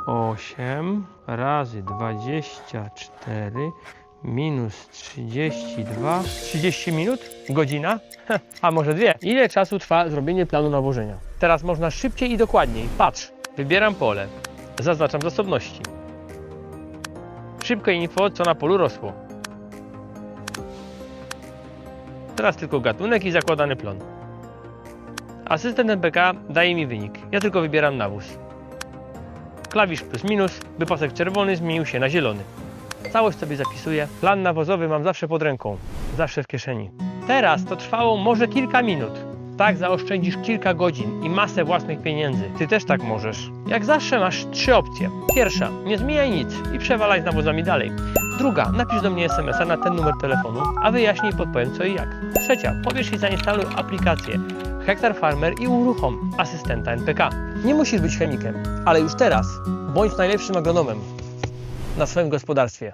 8 razy 24 minus 32. 30 minut? Godzina? A może 2? Ile czasu trwa zrobienie planu nawożenia? Teraz można szybciej i dokładniej. Patrz, wybieram pole. Zaznaczam zasobności. Szybkie info, co na polu rosło. Teraz tylko gatunek i zakładany plon. Asystent NPK daje mi wynik. Ja tylko wybieram nawóz. Klawisz plus minus, by pasek czerwony zmienił się na zielony. Całość sobie zapisuję. Plan nawozowy mam zawsze pod ręką. Zawsze w kieszeni. Teraz to trwało może kilka minut. Tak zaoszczędzisz kilka godzin i masę własnych pieniędzy. Ty też tak możesz. Jak zawsze masz 3 opcje. Pierwsza, nie zmieniaj nic i przewalaj z nawozami dalej. Druga, napisz do mnie SMS-a na ten numer telefonu, a wyjaśnię i podpowiem co i jak. Trzecia, powiesz i zainstaluj aplikację Hektar Farmer i uruchom asystenta NPK. Nie musisz być chemikiem, ale już teraz bądź najlepszym agronomem na swoim gospodarstwie.